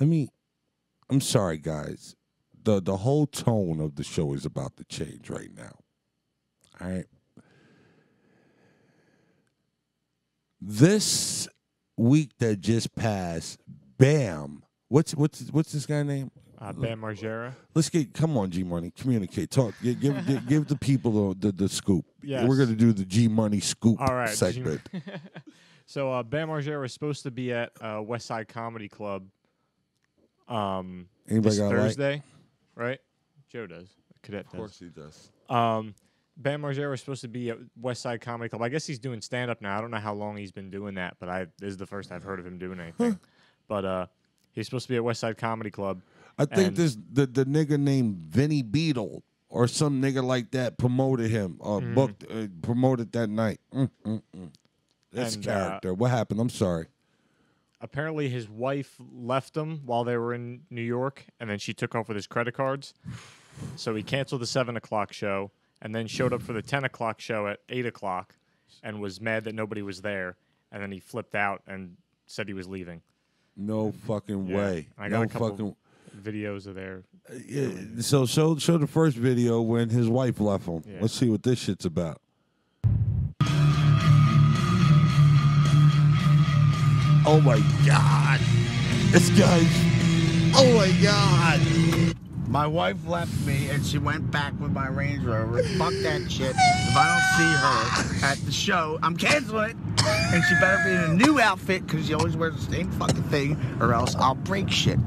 I mean, I'm sorry, guys. The whole tone of the show is about to change right now. All right. This week that just passed, Bam. What's this guy's name? Bam Margera. Come on, G Money, communicate, talk, give the people the scoop. Yes. We're gonna do the G Money scoop All right, segment. So Bam Margera was supposed to be at West Side Comedy Club. This Thursday, right? Joe does. Cadet does. Of course he does. Bam Margera was supposed to be at West Side Comedy Club. I guess he's doing stand-up now. I don't know how long he's been doing that, but this is the first I've heard of him doing anything. But he's supposed to be at West Side Comedy Club. I think the nigga named Vinny Beetle or some nigga like that promoted him, promoted that night. That's character. What happened? I'm sorry. Apparently his wife left him while they were in New York, and then she took off with his credit cards. So he canceled the 7 o'clock show and then showed up for the 10 o'clock show at 8 o'clock and was mad that nobody was there. And then he flipped out and said he was leaving. No fucking way. I got a couple videos of there. So show the first video when his wife left him. Yeah. Let's see what this shit's about. Oh my God. This guy's... Oh my God. My wife left me and she went back with my Range Rover. Fuck that shit. If I don't see her at the show, I'm canceling it. And she better be in a new outfit because she always wears the same fucking thing or else I'll break shit.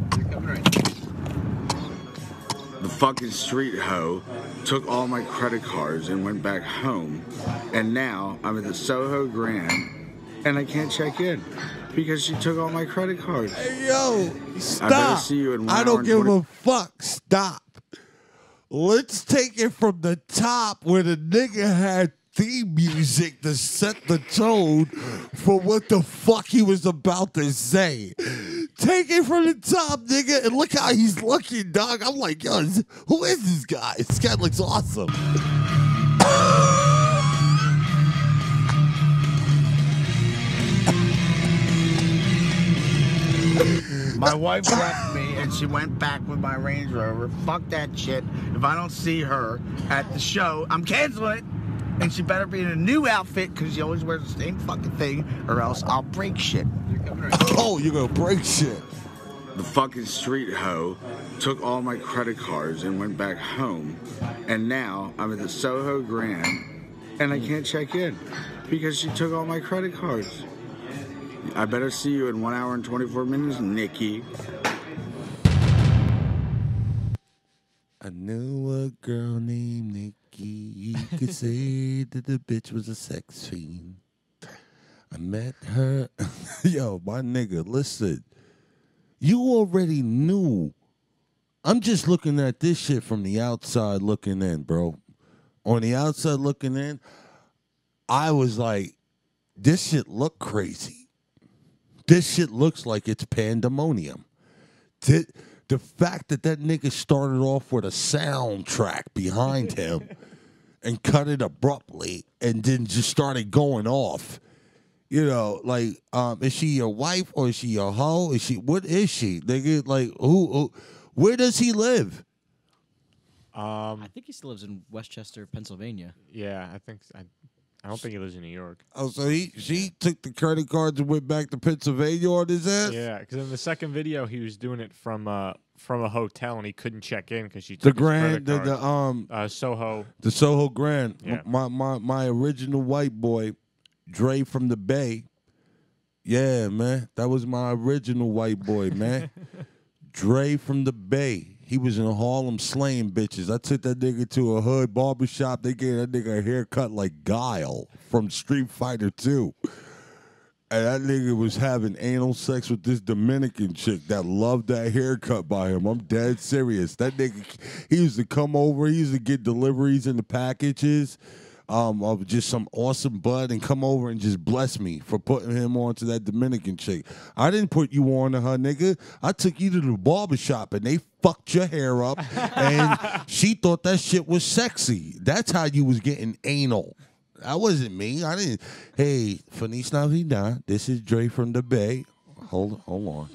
The fucking street hoe took all my credit cards and went back home. And now I'm at the Soho Grand and I can't check in because she took all my credit cards. Hey, yo, stop. I better see you in 1 hour. I don't give a fuck. Stop. Let's take it from the top where the nigga had theme music to set the tone for what the fuck he was about to say. Take it from the top, nigga, and look how he's looking, dog. I'm like, yo, who is this guy? This guy looks awesome. My wife left me and she went back with my Range Rover. Fuck that shit. If I don't see her at the show, I'm canceling it. And she better be in a new outfit because she always wears the same fucking thing or else I'll break shit. Oh, you're gonna break shit. The fucking street hoe took all my credit cards and went back home. And now I'm at the Soho Grand and I can't check in because she took all my credit cards. I better see you in 1 hour and 24 minutes, Nikki. I knew a girl named Nikki. You could say that the bitch was a sex fiend. I met her. Yo, my nigga, listen. You already knew. I'm just looking at this shit from the outside looking in, bro. On the outside looking in, I was like, this shit look crazy. This shit looks like it's pandemonium. The fact that nigga started off with a soundtrack behind him and cut it abruptly and then just started going off. You know, like, is she your wife or is she your hoe? What is she? Nigga, like, who where does he live? I think he still lives in Westchester, Pennsylvania. Yeah, I don't think he lives in New York. Oh, so she took the credit cards and went back to Pennsylvania on his ass? Yeah, because in the second video he was doing it from a hotel and he couldn't check in because she took his credit cards. Soho. The Soho Grand. Yeah. My original white boy, Dre from the Bay. Yeah, man, that was my original white boy, man. Dre from the Bay. He was in Harlem slaying bitches. I took that nigga to a hood barbershop. They gave that nigga a haircut like Guile from Street Fighter 2. And that nigga was having anal sex with this Dominican chick that loved that haircut by him. I'm dead serious. That nigga, he used to come over. He used to get deliveries in the packages of just some awesome bud and come over and just bless me for putting him on to that Dominican chick. I didn't put you on to her, nigga. I took you to the barbershop and they fucked your hair up and she thought that shit was sexy. That's how you was getting anal. That wasn't me. I didn't. Hey, Feliz Navidad. This is Dre from the Bay. Hold on.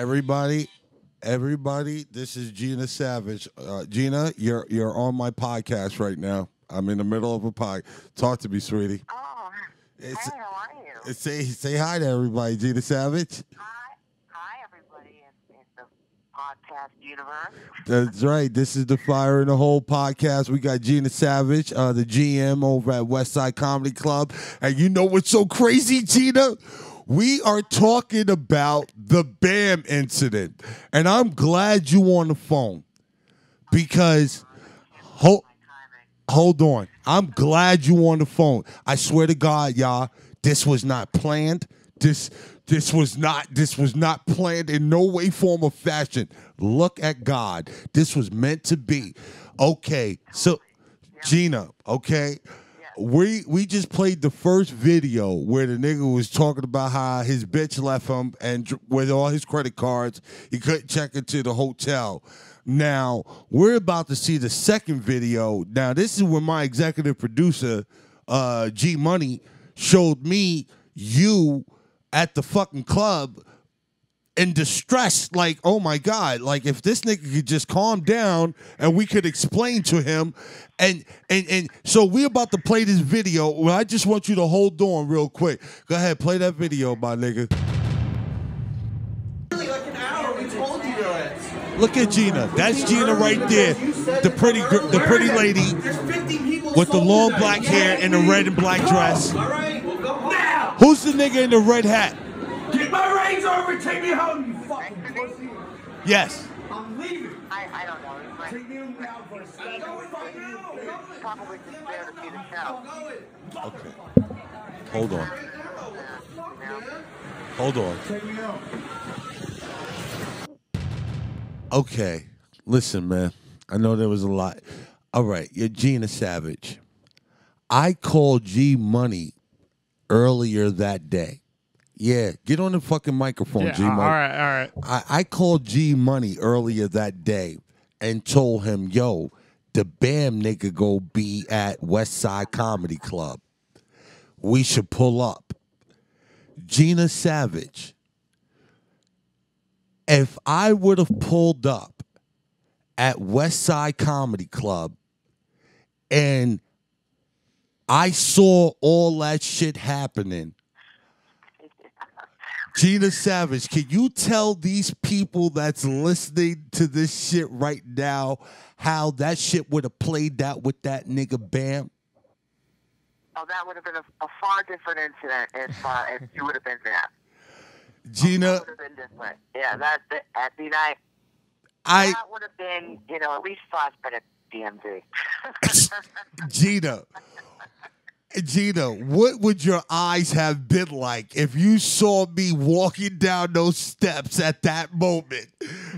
Everybody, this is Gina Savage. Gina, you're on my podcast right now. I'm in the middle of a pod. Talk to me, sweetie. Oh, hey, how are you? Say hi to everybody, Gina Savage. Hi, everybody in the podcast universe. That's right. This is the Fire in the Hole podcast. We got Gina Savage, the GM over at Westside Comedy Club. And you know what's so crazy, Gina? We are talking about the BAM incident. And I'm glad you on the phone because hold on. I'm glad you on the phone. I swear to God, y'all, this was not planned. This was not planned in no way, form, or fashion. Look at God. This was meant to be. Okay, so Gina, okay. We just played the first video where the nigga was talking about how his bitch left him and with all his credit cards, he couldn't check into the hotel. Now, we're about to see the second video. Now, this is where my executive producer, G Money, showed me you at the fucking club in distress. Like, oh my God, like if this nigga could just calm down and we could explain to him. And so we're about to play this video. Well, I just want you to hold on real quick. Go ahead, play that video, my nigga. Like an hour, we told you to. Look at Gina. That's Gina right there. The pretty lady with the long black hair and the red and black dress. All right, we'll go now. Who's the nigga in the red hat? Get my reins over and take me home, you fucking pussy. Yes. I'm leaving. I don't know. Take me home now for a second. Probably just there to see the show. Okay. Hold on. Take me home. Okay. Listen, man. I know there was a lot. All right. You're Gina Savage. I called G Money earlier that day. Yeah. Get on the fucking microphone, Yeah, G Money. all right. I called G Money earlier that day and told him, yo, the BAM nigga go be at Westside Comedy Club. We should pull up. Gina Savage. If I would have pulled up at Westside Comedy Club and I saw all that shit happening, Gina Savage, can you tell these people that's listening to this shit right now how that shit would have played out with that nigga BAM? Oh, that would have been a far different incident if you would have been there. Gina, That would have been different. Yeah, that would have been, at least fast, but at DMV. Gina, what would your eyes have been like if you saw me walking down those steps at that moment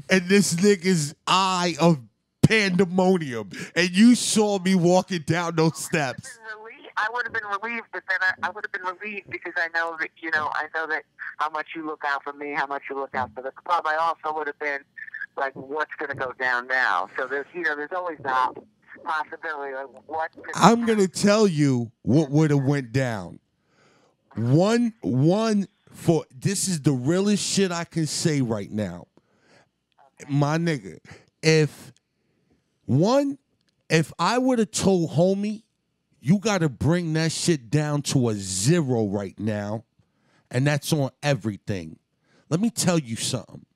and this nigga's eye of pandemonium and you saw me walking down those steps? I would have been relieved, but then I would have been relieved because I know that, how much you look out for me, how much you look out for the club. I also would have been like, what's going to go down now? So there's always that possibility. Like, I'm going to tell you what would have went down. This is the realest shit I can say right now. Okay. My nigga, if I would have told homie, you got to bring that shit down to a 0 right now, and that's on everything. Let me tell you something.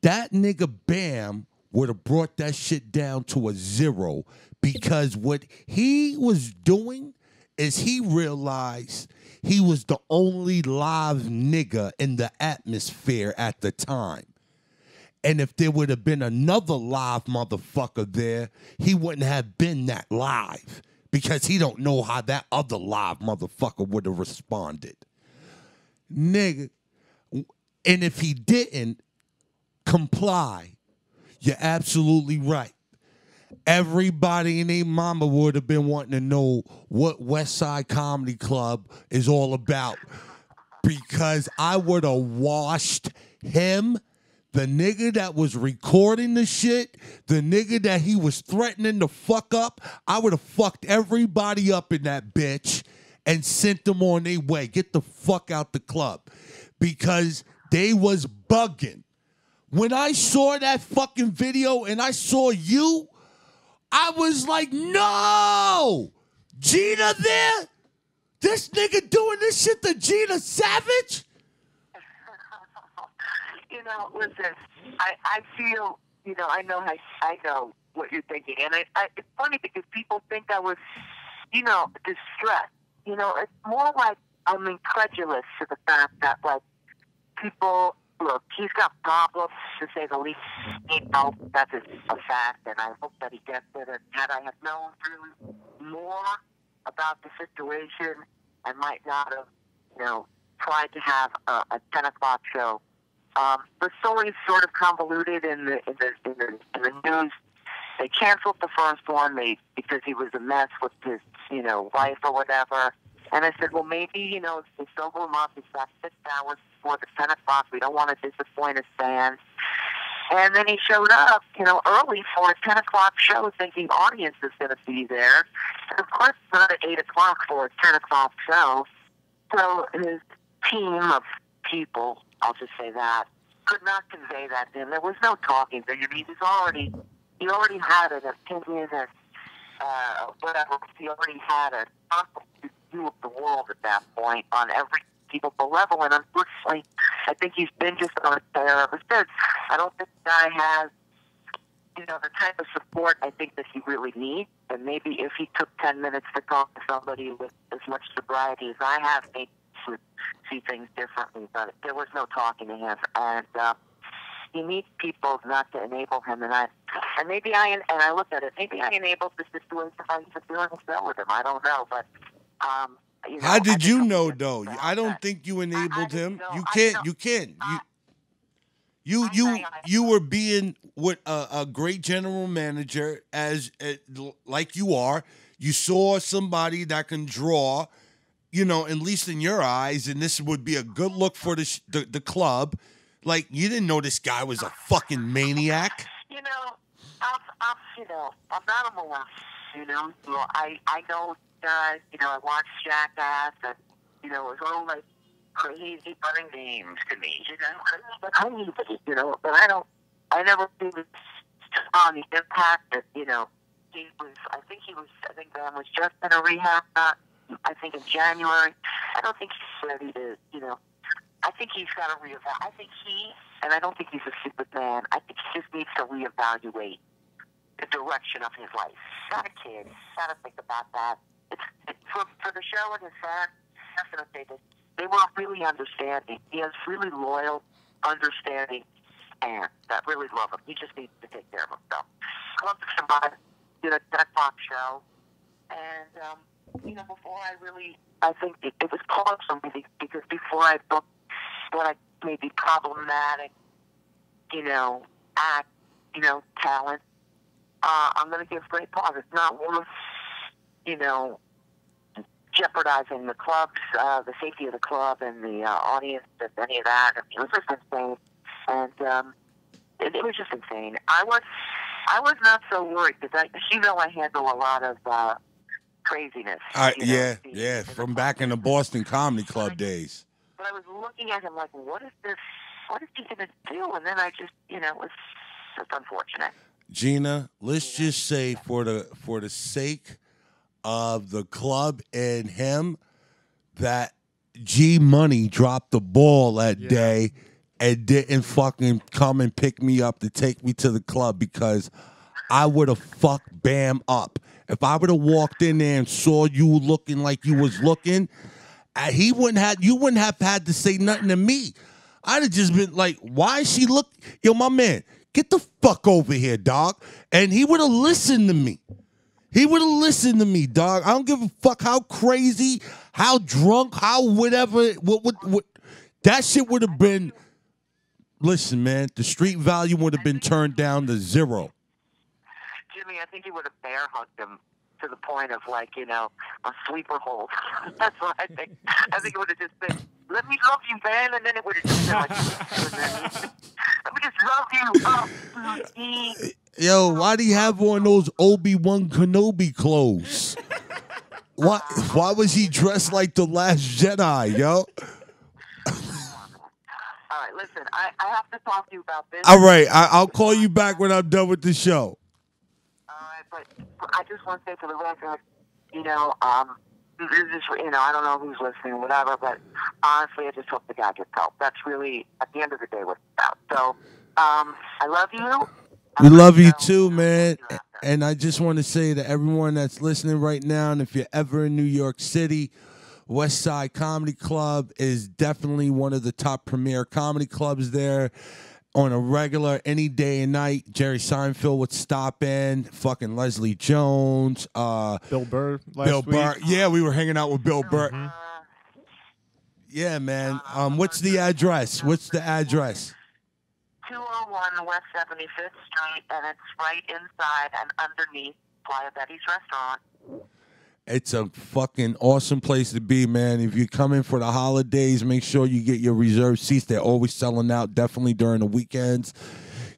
That nigga BAM would have brought that shit down to a 0 because what he was doing is he realized he was the only live nigga in the atmosphere at the time. And if there would have been another live motherfucker there, he wouldn't have been that live. Because he don't know how that other live motherfucker would have responded. Nigga. And if he didn't comply, you're absolutely right. Everybody and their mama would have been wanting to know what Westside Comedy Club is all about. Because I would have washed him, the nigga that was recording the shit, the nigga that he was threatening to fuck up, I would have fucked everybody up in that bitch and sent them on their way. Get the fuck out the club. Because they was bugging. when I saw that fucking video and I saw you, I was like, no! Gina there? This nigga doing this shit to Gina Savage? You know, listen, I feel, you know, I know what you're thinking. And it's funny because people think I was, you know, distressed. You know, it's more like I'm incredulous to the fact that, like, people, look, he's got problems, to say the least. You know, that's a fact, and I hope that he gets it. And had I have known really more about the situation, I might not have, you know, tried to have a 10 o'clock show. The story is sort of convoluted in the news. They canceled the first one because he was a mess with his, you know, wife or whatever. And I said, well, maybe, you know, it's sober him up. He's got 6 hours before the 10 o'clock. We don't want to disappoint his fans. And then he showed up, you know, early for a 10 o'clock show thinking audience is going to be there. And of course, it's not at 8 o'clock for a 10 o'clock show. So his team of people, I'll just say that, could not convey that to him. There was no talking to him. He already had an opinion and whatever. He already had a view of the world at that point on every conceivable level. And unfortunately, I think he's been just on a tear ever since. I don't think the guy has, you know, the type of support I think that he really needs. And maybe if he took 10 minutes to talk to somebody with as much sobriety as I have, maybe he would see things differently. But there was no talking to him. And he needs people not to enable him. And I looked at it, maybe I enabled the situation by doing a show with him. I don't know. But, you know, how did you know, though? I don't think you enabled him. You can't. You were being with a great general manager like you are. You saw somebody that can draw, you know, at least in your eyes, and this would be a good look for the club. Like, you didn't know this guy was a fucking maniac. You know, I'm not a molester, you know. So I know guys, you know, I watched Jackass, and, you know, it was all like crazy running games to me, you know. But I never see this on the impact that, you know, I think Dan was just in a rehab, I think in January. I don't think he's ready to, you know, I think he's got to reevaluate. And I don't think he's a stupid man. I think he just needs to reevaluate the direction of his life. He's not a kid. He's got to think about that. It's for the show and his fans, I'm going to say this. They were really understanding. He has really loyal, understanding fans that really love him. He just needs to take care of himself. Club somebody did a 10 o'clock show. And, you know, I think it was called something because before I booked what I may be problematic, you know, act, you know, talent, I'm going to give great pause. It's not worth, you know, jeopardizing the club's, the safety of the club and the audience and any of that. I mean, it was just insane. And it was just insane. I was not so worried because, you know, I handle a lot of craziness. Yeah, from back in the Boston Comedy Club days. But I was looking at him like, what is this? What is he going to do? And then I just, you know, it was just unfortunate. Gina, let's just say for the sake of the club and him, that G Money dropped the ball that day and didn't fucking come and pick me up to take me to the club, because I would have fucked Bam up. If I would have walked in there and saw you looking like you was looking, you wouldn't have had to say nothing to me. I'd have just been like, why is she look? Yo, my man, get the fuck over here, dog. And he would have listened to me. He would have listened to me, dog. I don't give a fuck how crazy, how drunk, how whatever. What that shit would have been. Listen, man, the street value would have been turned down to 0. Jimmy, I think he would have bear hugged him to the point of, like, you know, a sleeper hold. That's what I think. I think it would have just been, let me love you, man, and then it would have just been like, let me just love you. Yo, why do you have on those Obi-Wan Kenobi clothes? Why was he dressed like the Last Jedi, yo? All right, listen, I have to talk to you about this. All right, I'll call you back when I'm done with the show. All right, but I just want to say for the record, this is, I don't know who's listening or whatever, but honestly, I just hope the guy gets help. That's really, at the end of the day, what it's about. So, I love you. We love you too, man. And I just want to say to everyone that's listening right now, and if you're ever in New York City, West Side Comedy Club is definitely one of the top premier comedy clubs there. On a regular, any day and night, Jerry Seinfeld would stop in. Fucking Leslie Jones, Bill Burr. Bill Burr. Yeah, we were hanging out with Bill Burr. Yeah, man. What's the address? 201 West 75th Street, and it's right inside and underneath Playa Betty's restaurant. It's a fucking awesome place to be, man. If you come in for the holidays, make sure you get your reserved seats. They're always selling out, definitely during the weekends.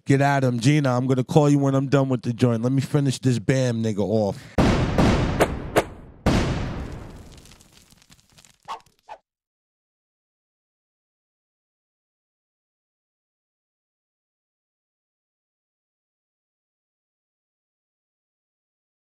Get at them. Gina, I'm going to call you when I'm done with the joint. Let me finish this BAM nigga off.